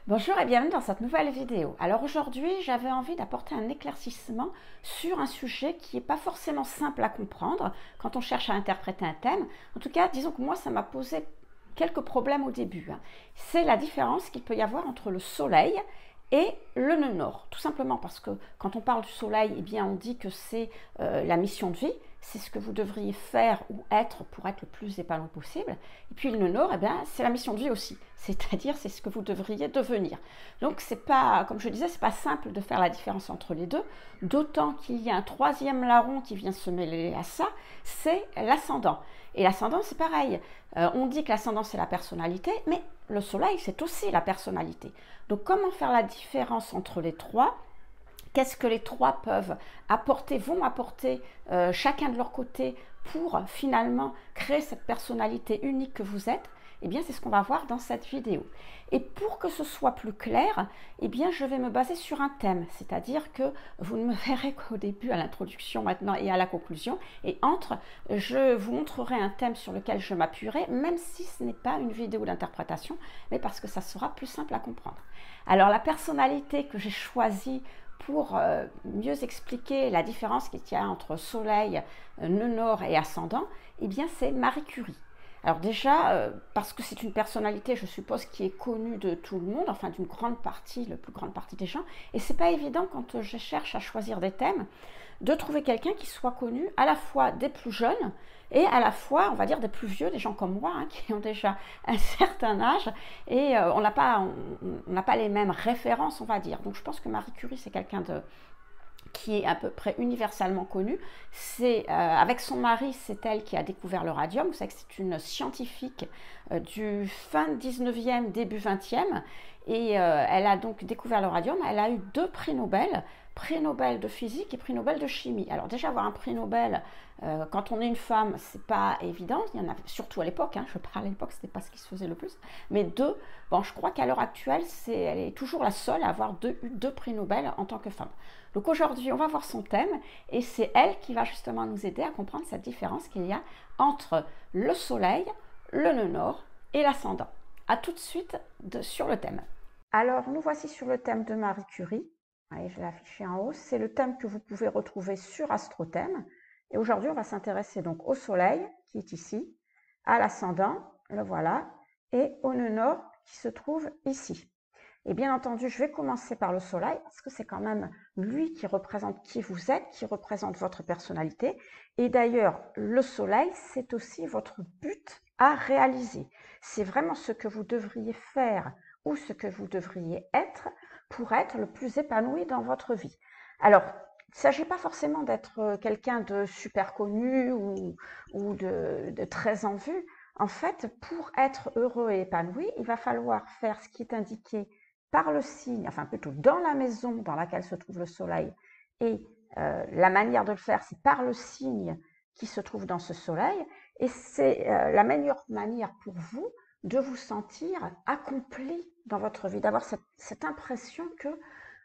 Bonjour et bienvenue dans cette nouvelle vidéo. Alors aujourd'hui, j'avais envie d'apporter un éclaircissement sur un sujet qui n'est pas forcément simple à comprendre quand on cherche à interpréter un thème. En tout cas, disons que moi, ça m'a posé quelques problèmes au début. C'est la différence qu'il peut y avoir entre le soleil et le nœud nord. Tout simplement parce que quand on parle du soleil, eh bien, on dit que c'est la mission de vie, c'est ce que vous devriez faire ou être pour être le plus épanoui possible. Et puis le nœud nord, eh bien, c'est la mission de vie aussi, c'est-à-dire c'est ce que vous devriez devenir. Donc c'est pas, comme je disais, c'est pas simple de faire la différence entre les deux, d'autant qu'il y a un troisième larron qui vient se mêler à ça, c'est l'ascendant. Et l'ascendant, c'est pareil. On dit que l'ascendant, c'est la personnalité, mais le soleil, c'est aussi la personnalité. Donc comment faire la différence entre les trois? Qu'est-ce que les trois peuvent apporter, vont apporter chacun de leur côté pour finalement créer cette personnalité unique que vous êtes? Eh bien, c'est ce qu'on va voir dans cette vidéo. Et pour que ce soit plus clair, eh bien, je vais me baser sur un thème, c'est-à-dire que vous ne me verrez qu'au début, à l'introduction maintenant et à la conclusion. Et entre, je vous montrerai un thème sur lequel je m'appuierai, même si ce n'est pas une vidéo d'interprétation, mais parce que ça sera plus simple à comprendre. Alors, la personnalité que j'ai choisie pour mieux expliquer la différence qu'il y a entre soleil, nœud nord et ascendant, eh bien, c'est Marie Curie. Alors déjà, parce que c'est une personnalité, je suppose, qui est connue de tout le monde, enfin d'une grande partie, la plus grande partie des gens, et c'est pas évident quand je cherche à choisir des thèmes, de trouver quelqu'un qui soit connu à la fois des plus jeunes et à la fois, on va dire, des plus vieux, des gens comme moi, qui ont déjà un certain âge, et on n'a pas les mêmes références, on va dire. Donc je pense que Marie Curie, c'est quelqu'un qui est à peu près universellement connue. C'est avec son mari, c'est elle qui a découvert le radium. Vous savez que c'est une scientifique du fin 19e, début 20e, et elle a donc découvert le radium. Elle a eu 2 prix Nobel de physique et prix Nobel de chimie. Alors déjà, avoir un prix Nobel, quand on est une femme, c'est pas évident. Il y en a surtout à l'époque, je parle à l'époque, c'était pas ce qui se faisait le plus. Mais 2, bon, je crois qu'à l'heure actuelle, elle est toujours la seule à avoir eu 2 prix Nobel en tant que femme. Donc aujourd'hui, on va voir son thème et c'est elle qui va justement nous aider à comprendre cette différence qu'il y a entre le soleil, le nœud nord et l'ascendant. A tout de suite sur le thème. Alors, nous voici sur le thème de Marie Curie. Allez, je vais l'afficher en haut. C'est le thème que vous pouvez retrouver sur AstroThème. Et aujourd'hui, on va s'intéresser donc au soleil, qui est ici, à l'ascendant, le voilà, et au nœud nord, qui se trouve ici. Et bien entendu, je vais commencer par le soleil, parce que c'est quand même lui qui représente qui vous êtes, qui représente votre personnalité. Et d'ailleurs, le soleil, c'est aussi votre but à réaliser. C'est vraiment ce que vous devriez faire ou ce que vous devriez être pour être le plus épanoui dans votre vie. Alors, il ne s'agit pas forcément d'être quelqu'un de super connu ou de très en vue. En fait, pour être heureux et épanoui, il va falloir faire ce qui est indiqué par le signe, enfin plutôt dans la maison dans laquelle se trouve le soleil. Et la manière de le faire, c'est par le signe qui se trouve dans ce soleil. Et c'est la meilleure manière pour vous de vous sentir accompli dans votre vie, d'avoir cette impression que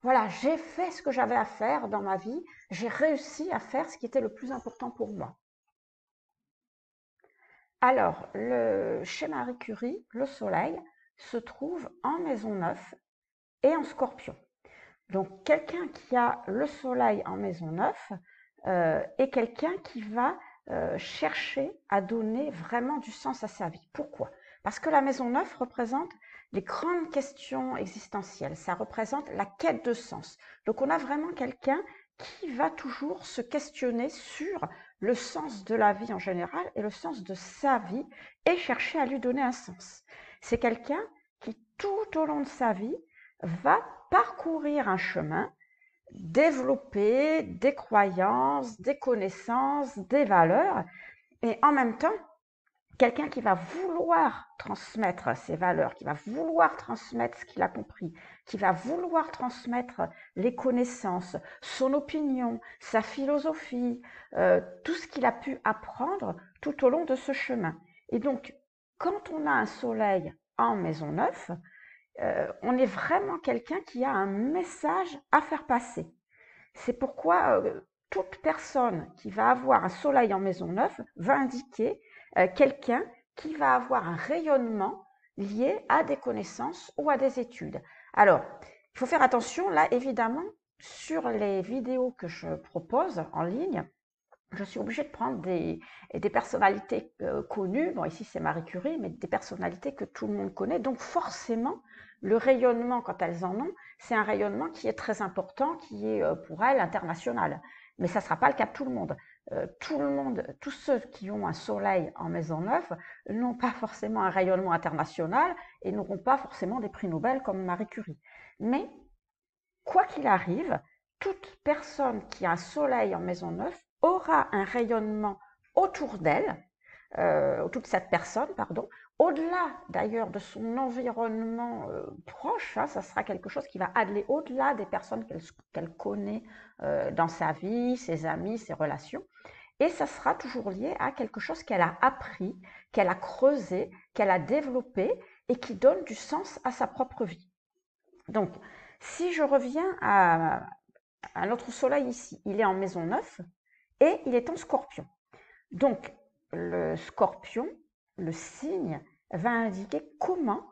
voilà, j'ai fait ce que j'avais à faire dans ma vie, j'ai réussi à faire ce qui était le plus important pour moi. Alors, chez Marie Curie, le soleil se trouve en maison 9 et en scorpion. Donc, quelqu'un qui a le soleil en maison 9 est quelqu'un qui va chercher à donner vraiment du sens à sa vie. Pourquoi? Parce que la maison 9 représente les grandes questions existentielles, ça représente la quête de sens. Donc on a vraiment quelqu'un qui va toujours se questionner sur le sens de la vie en général et le sens de sa vie et chercher à lui donner un sens. C'est quelqu'un qui tout au long de sa vie va parcourir un chemin, développer des croyances, des connaissances, des valeurs, et en même temps, quelqu'un qui va vouloir transmettre ses valeurs, qui va vouloir transmettre ce qu'il a compris, qui va vouloir transmettre les connaissances, son opinion, sa philosophie, tout ce qu'il a pu apprendre tout au long de ce chemin. Et donc, quand on a un soleil en maison 9, on est vraiment quelqu'un qui a un message à faire passer. C'est pourquoi toute personne qui va avoir un soleil en maison 9 va indiquer quelqu'un qui va avoir un rayonnement lié à des connaissances ou à des études. Alors, il faut faire attention, là, évidemment, sur les vidéos que je propose en ligne, je suis obligée de prendre des personnalités connues. Bon, ici, c'est Marie Curie, mais des personnalités que tout le monde connaît. Donc, forcément, le rayonnement, quand elles en ont, c'est un rayonnement qui est très important, qui est pour elles international. Mais ça ne sera pas le cas de tout le monde. Tout le monde, tous ceux qui ont un soleil en maison 9 n'ont pas forcément un rayonnement international et n'auront pas forcément des prix Nobel comme Marie Curie. Mais, quoi qu'il arrive, toute personne qui a un soleil en maison 9 aura un rayonnement autour d'elle, autour de cette personne, pardon, au-delà d'ailleurs de son environnement proche, hein, ça sera quelque chose qui va aller au-delà des personnes qu'elle connaît dans sa vie, ses amis, ses relations. Et ça sera toujours lié à quelque chose qu'elle a appris, qu'elle a creusé, qu'elle a développé et qui donne du sens à sa propre vie. Donc, si je reviens à notre soleil ici, il est en maison 9 et il est en scorpion. Donc, le scorpion, le signe, va indiquer comment,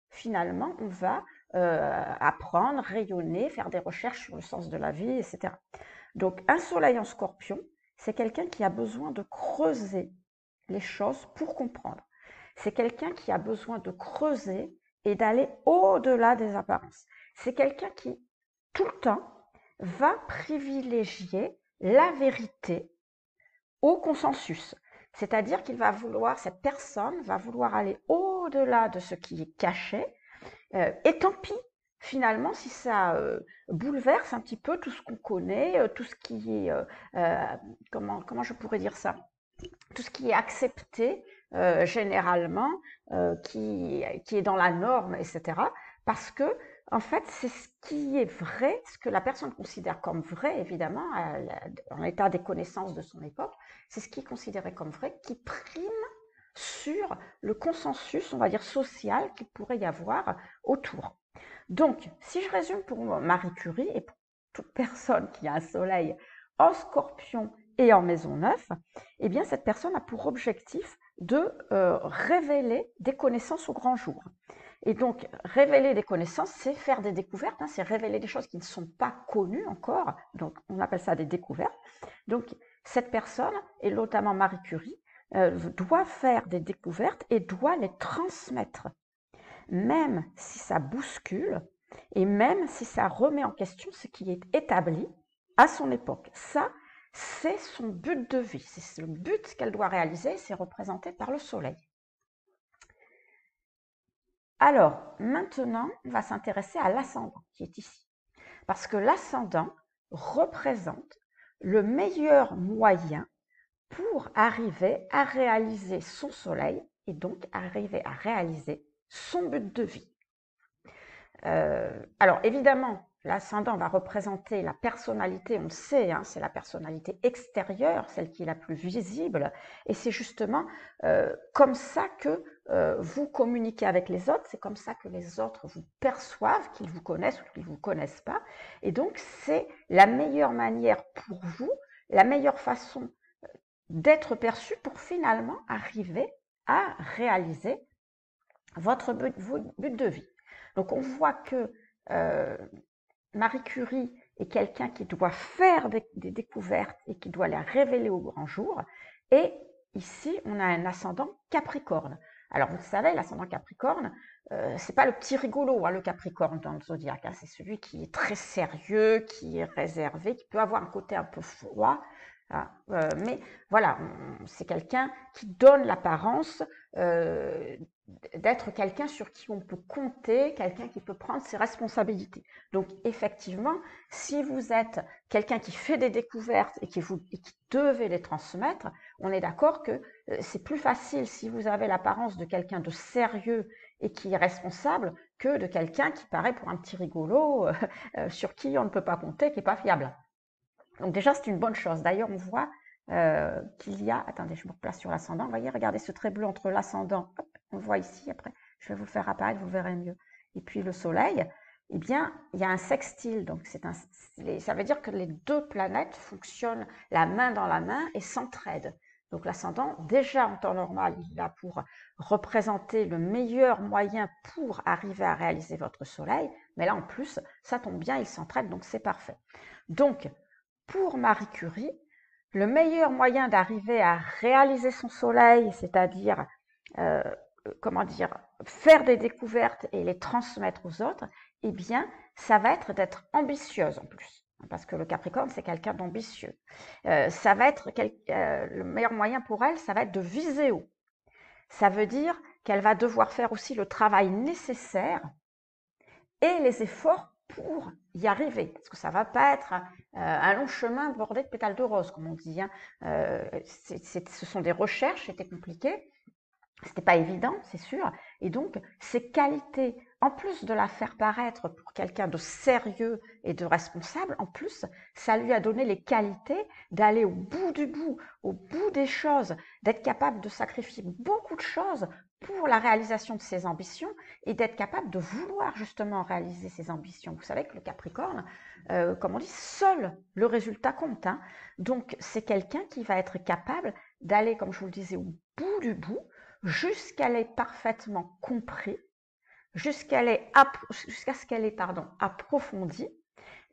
finalement, on va apprendre, rayonner, faire des recherches sur le sens de la vie, etc. Donc, un soleil en scorpion, c'est quelqu'un qui a besoin de creuser les choses pour comprendre. C'est quelqu'un qui a besoin de creuser et d'aller au-delà des apparences. C'est quelqu'un qui, tout le temps, va privilégier la vérité au consensus. C'est-à-dire qu'il va vouloir, cette personne va vouloir aller au-delà de ce qui est caché, et tant pis, finalement, si ça bouleverse un petit peu tout ce qu'on connaît, tout ce qui est, comment je pourrais dire ça, tout ce qui est accepté généralement, qui est dans la norme, etc. Parce que, en fait, c'est ce qui est vrai, ce que la personne considère comme vrai, évidemment, en l'état des connaissances de son époque, c'est ce qui est considéré comme vrai, qui prime sur le consensus, on va dire, social qu'il pourrait y avoir autour. Donc, si je résume pour Marie Curie et pour toute personne qui a un soleil en scorpion et en maison 9, eh bien, cette personne a pour objectif de révéler des connaissances au grand jour. Et donc, révéler des connaissances, c'est faire des découvertes, hein, c'est révéler des choses qui ne sont pas connues encore, donc on appelle ça des découvertes. Donc, cette personne, et notamment Marie Curie, doit faire des découvertes et doit les transmettre, même si ça bouscule et même si ça remet en question ce qui est établi à son époque. Ça, c'est son but de vie, c'est le but qu'elle doit réaliser, c'est représenté par le soleil. Alors, maintenant, on va s'intéresser à l'ascendant qui est ici. Parce que l'ascendant représente le meilleur moyen pour arriver à réaliser son soleil et donc arriver à réaliser son but de vie. Alors, évidemment, l'ascendant va représenter la personnalité, on le sait, hein, c'est la personnalité extérieure, celle qui est la plus visible, et c'est justement comme ça que vous communiquez avec les autres, c'est comme ça que les autres vous perçoivent, qu'ils vous connaissent ou qu'ils ne vous connaissent pas, et donc c'est la meilleure manière pour vous, la meilleure façon d'être perçu pour finalement arriver à réaliser votre but de vie. Donc on voit que Marie Curie est quelqu'un qui doit faire des découvertes et qui doit les révéler au grand jour. Et ici, on a un ascendant Capricorne. Alors vous savez, l'ascendant Capricorne, c'est pas le petit rigolo, hein, le Capricorne dans le zodiaque. Hein, c'est celui qui est très sérieux, qui est réservé, qui peut avoir un côté un peu froid. Hein, mais voilà, c'est quelqu'un qui donne l'apparence d'être quelqu'un sur qui on peut compter, quelqu'un qui peut prendre ses responsabilités. Donc effectivement, si vous êtes quelqu'un qui fait des découvertes et qui devez les transmettre, on est d'accord que c'est plus facile si vous avez l'apparence de quelqu'un de sérieux et qui est responsable que de quelqu'un qui paraît pour un petit rigolo sur qui on ne peut pas compter, qui n'est pas fiable. Donc déjà, c'est une bonne chose. D'ailleurs, on voit qu'il y a... Attendez, je me replace sur l'ascendant. Vous voyez, regardez ce trait bleu entre l'ascendant. On le voit ici, après, je vais vous le faire apparaître, vous verrez mieux. Et puis le soleil, eh bien, il y a un sextile. Donc, ça veut dire que les deux planètes fonctionnent la main dans la main et s'entraident. Donc l'ascendant, déjà en temps normal, il est là pour représenter le meilleur moyen pour arriver à réaliser votre soleil. Mais là, en plus, ça tombe bien, il s'entraide, donc c'est parfait. Donc, pour Marie Curie, le meilleur moyen d'arriver à réaliser son soleil, c'est-à-dire, faire des découvertes et les transmettre aux autres, eh bien, ça va être d'être ambitieuse en plus. Parce que le Capricorne, c'est quelqu'un d'ambitieux. Le meilleur moyen pour elle, ça va être de viser haut. Ça veut dire qu'elle va devoir faire aussi le travail nécessaire et les efforts pour y arriver. Parce que ça ne va pas être un long chemin bordé de pétales de rose, comme on dit. Ce sont des recherches, c'était compliqué. C'était pas évident, c'est sûr. Et donc, ces qualités, en plus de la faire paraître pour quelqu'un de sérieux et de responsable, en plus, ça lui a donné les qualités d'aller au bout des choses, d'être capable de sacrifier beaucoup de choses pour la réalisation de ses ambitions et d'être capable de vouloir justement réaliser ses ambitions. Vous savez que le Capricorne, comme on dit, seul le résultat compte. Donc, c'est quelqu'un qui va être capable d'aller, comme je vous le disais, au bout du bout, jusqu'à l'ait parfaitement compris, jusqu'à ce qu'elle ait approfondi,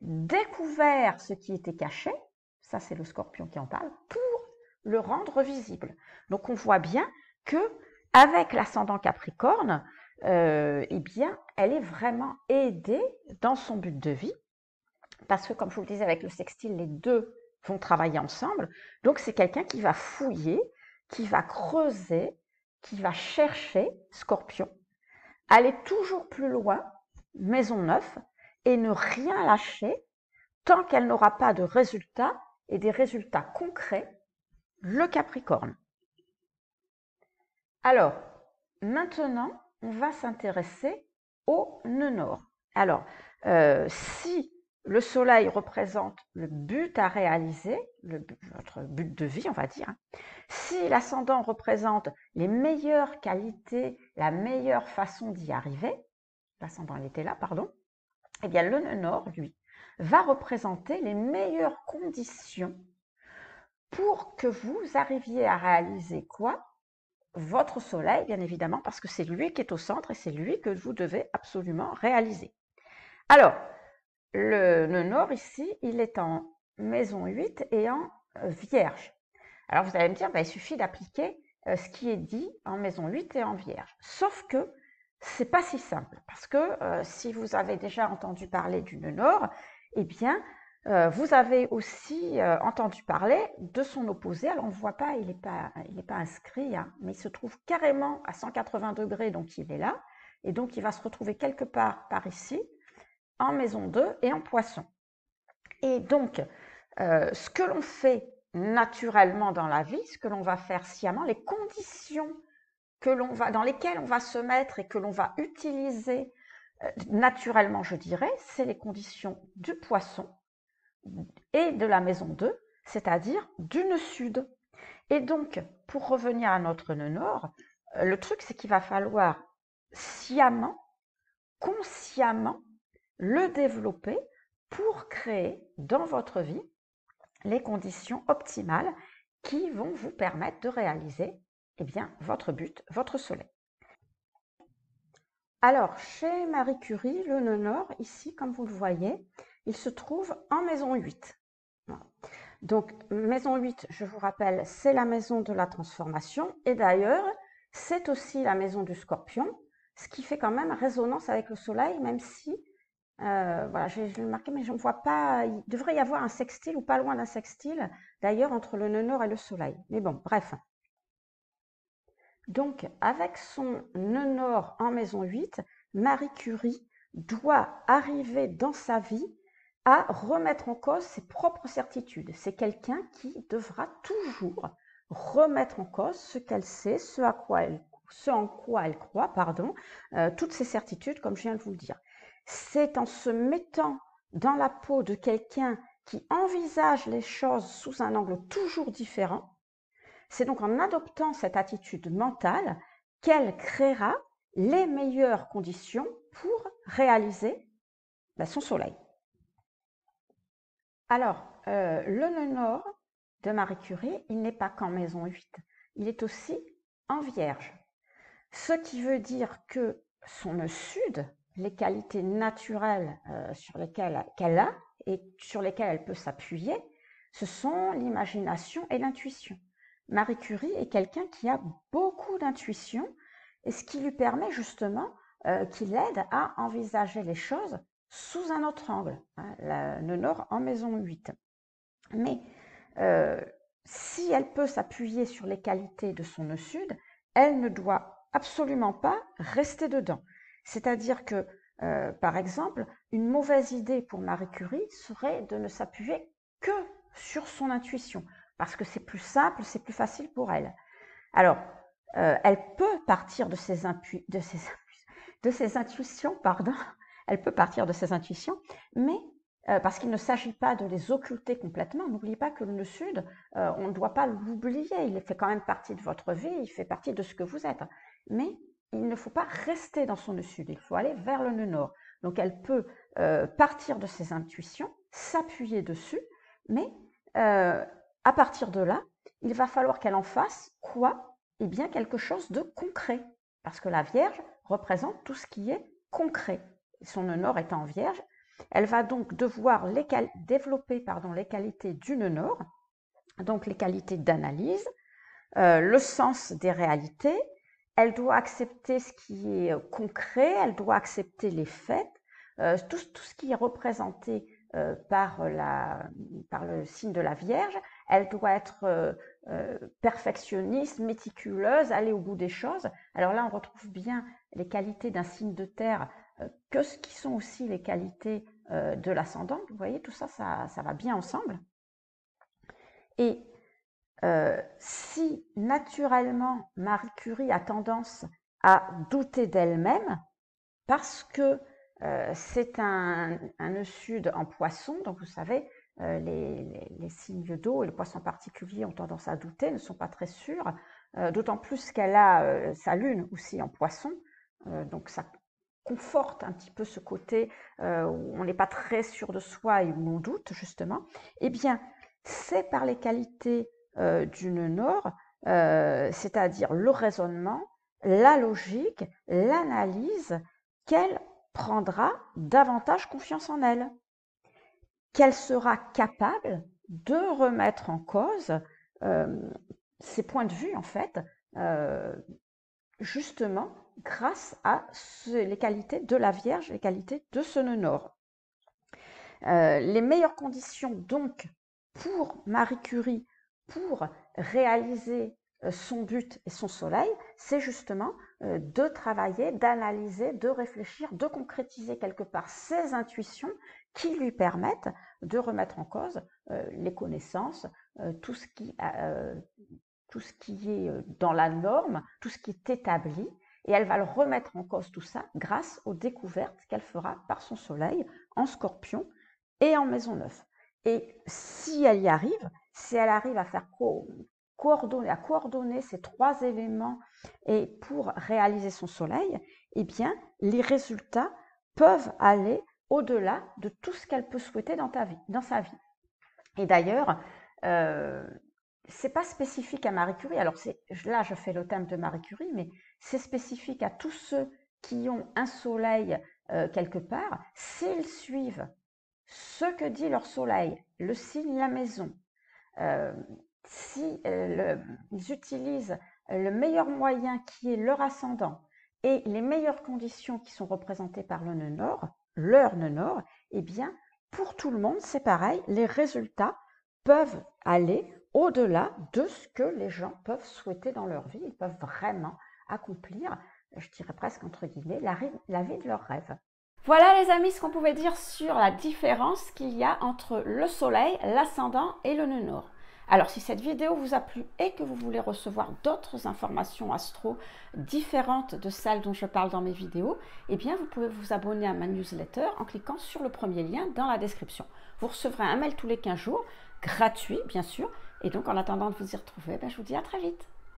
découvert ce qui était caché, ça c'est le Scorpion qui en parle, pour le rendre visible. Donc on voit bien que avec l'ascendant Capricorne, eh bien, elle est vraiment aidée dans son but de vie, parce que comme je vous le disais avec le sextile, les deux vont travailler ensemble. Donc c'est quelqu'un qui va fouiller, qui va creuser, qui va chercher, Scorpion, aller toujours plus loin, maison 9, et ne rien lâcher tant qu'elle n'aura pas de résultats et des résultats concrets, le Capricorne. Alors, maintenant, on va s'intéresser au nœud nord. Alors, si le soleil représente le but à réaliser, votre but de vie, on va dire, si l'ascendant représente les meilleures qualités, la meilleure façon d'y arriver, l'ascendant il était là, pardon, eh bien le nœud nord, lui, va représenter les meilleures conditions pour que vous arriviez à réaliser quoi? Votre soleil, bien évidemment, parce que c'est lui qui est au centre et c'est lui que vous devez absolument réaliser. Alors, le nœud nord ici, il est en maison 8 et en vierge. Alors vous allez me dire, il suffit d'appliquer ce qui est dit en maison 8 et en vierge. Sauf que c'est pas si simple, parce que si vous avez déjà entendu parler du nœud nord, eh bien, vous avez aussi entendu parler de son opposé. Alors on ne voit pas, il n'est pas inscrit, mais il se trouve carrément à 180 degrés, donc il est là. Et donc il va se retrouver quelque part par ici, en maison 2 et en poisson. Et donc, ce que l'on fait naturellement dans la vie, ce que l'on va faire sciemment, les conditions dans lesquelles on va se mettre et que l'on va utiliser naturellement, je dirais, c'est les conditions du poisson et de la maison 2, c'est-à-dire du nœud sud. Et donc, pour revenir à notre nœud nord, le truc, c'est qu'il va falloir sciemment, consciemment, le développer pour créer dans votre vie les conditions optimales qui vont vous permettre de réaliser votre but, votre soleil. Alors, chez Marie Curie, le nœud nord, ici, comme vous le voyez, il se trouve en maison 8. Donc, maison 8, je vous rappelle, c'est la maison de la transformation. Et d'ailleurs, c'est aussi la maison du Scorpion, ce qui fait quand même résonance avec le soleil, même si voilà, je l'ai marqué, mais je ne vois pas. Il devrait y avoir un sextile ou pas loin d'un sextile, d'ailleurs, entre le nœud nord et le soleil. Mais bon, bref. Donc, avec son nœud nord en maison 8, Marie Curie doit arriver dans sa vie à remettre en cause ses propres certitudes. C'est quelqu'un qui devra toujours remettre en cause ce qu'elle sait, ce en quoi elle croit, toutes ses certitudes, comme je viens de vous le dire. C'est en se mettant dans la peau de quelqu'un qui envisage les choses sous un angle toujours différent, c'est donc en adoptant cette attitude mentale qu'elle créera les meilleures conditions pour réaliser son soleil. Alors, le nœud nord de Marie Curie, il n'est pas qu'en maison 8, il est aussi en vierge. Ce qui veut dire que son nœud sud, les qualités naturelles sur lesquelles qu'elle a et sur lesquelles elle peut s'appuyer, ce sont l'imagination et l'intuition. Marie Curie est quelqu'un qui a beaucoup d'intuition et ce qui lui permet justement, qui l'aide à envisager les choses sous un autre angle, hein, la Nord en maison 8. Mais si elle peut s'appuyer sur les qualités de son nœud sud, elle ne doit absolument pas rester dedans. C'est-à-dire que, par exemple, une mauvaise idée pour Marie Curie serait de ne s'appuyer que sur son intuition, parce que c'est plus simple, c'est plus facile pour elle. Alors, elle peut partir de ses intuitions, pardon, elle peut partir de ses intuitions, mais parce qu'il ne s'agit pas de les occulter complètement. N'oubliez pas que le nœud sud, on ne doit pas l'oublier, il fait quand même partie de votre vie, il fait partie de ce que vous êtes. Mais il ne faut pas rester dans son nœud sud, il faut aller vers le nœud nord. Donc elle peut partir de ses intuitions, s'appuyer dessus, mais à partir de là, il va falloir qu'elle en fasse quoi? Eh bien quelque chose de concret, parce que la Vierge représente tout ce qui est concret. Son nœud nord étant en Vierge, elle va donc devoir développer les qualités du nœud nord, donc les qualités d'analyse, le sens des réalités. Elle doit accepter ce qui est concret, elle doit accepter les faits, tout ce qui est représenté par le signe de la Vierge. Elle doit être perfectionniste, méticuleuse, aller au bout des choses. Alors là, on retrouve bien les qualités d'un signe de terre, que ce qui sont aussi les qualités de l'ascendant. Vous voyez, tout ça, ça va bien ensemble. Et si naturellement Marie Curie a tendance à douter d'elle-même, parce que c'est un nœud sud en poisson, donc vous savez, les signes d'eau et le poisson en particulier ont tendance à douter, ne sont pas très sûrs, d'autant plus qu'elle a sa lune aussi en poisson, donc ça conforte un petit peu ce côté où on n'est pas très sûr de soi et où on doute justement. Eh bien, c'est par les qualités du nœud nord, c'est-à-dire le raisonnement, la logique, l'analyse, qu'elle prendra davantage confiance en elle, qu'elle sera capable de remettre en cause ses points de vue en fait, justement grâce à les qualités de la Vierge, les qualités de ce nœud nord. Les meilleures conditions donc pour Marie Curie pour réaliser son but et son soleil, c'est justement de travailler, d'analyser, de réfléchir, de concrétiser quelque part ses intuitions qui lui permettent de remettre en cause les connaissances, tout ce qui est dans la norme, tout ce qui est établi, et elle va le remettre en cause tout ça grâce aux découvertes qu'elle fera par son soleil en Scorpion et en maison 9. Et si elle y arrive, si elle arrive à faire coordonner ces trois éléments et pour réaliser son soleil, eh bien, les résultats peuvent aller au-delà de tout ce qu'elle peut souhaiter dans sa vie. Et d'ailleurs, c'est pas spécifique à Marie Curie. Alors là, je fais le thème de Marie Curie, mais c'est spécifique à tous ceux qui ont un soleil quelque part. S'ils suivent ce que dit leur soleil, le signe, la maison, si ils utilisent le meilleur moyen qui est leur ascendant et les meilleures conditions qui sont représentées par le nœud nord, leur nœud nord, eh bien, pour tout le monde, c'est pareil, les résultats peuvent aller au-delà de ce que les gens peuvent souhaiter dans leur vie. Ils peuvent vraiment accomplir, je dirais presque entre guillemets, la vie de leurs rêves. Voilà les amis ce qu'on pouvait dire sur la différence qu'il y a entre le soleil, l'ascendant et le nœud nord. Alors si cette vidéo vous a plu et que vous voulez recevoir d'autres informations astro différentes de celles dont je parle dans mes vidéos, eh bien vous pouvez vous abonner à ma newsletter en cliquant sur le premier lien dans la description. Vous recevrez un mail tous les 15 jours, gratuit bien sûr, et donc en attendant de vous y retrouver, je vous dis à très vite.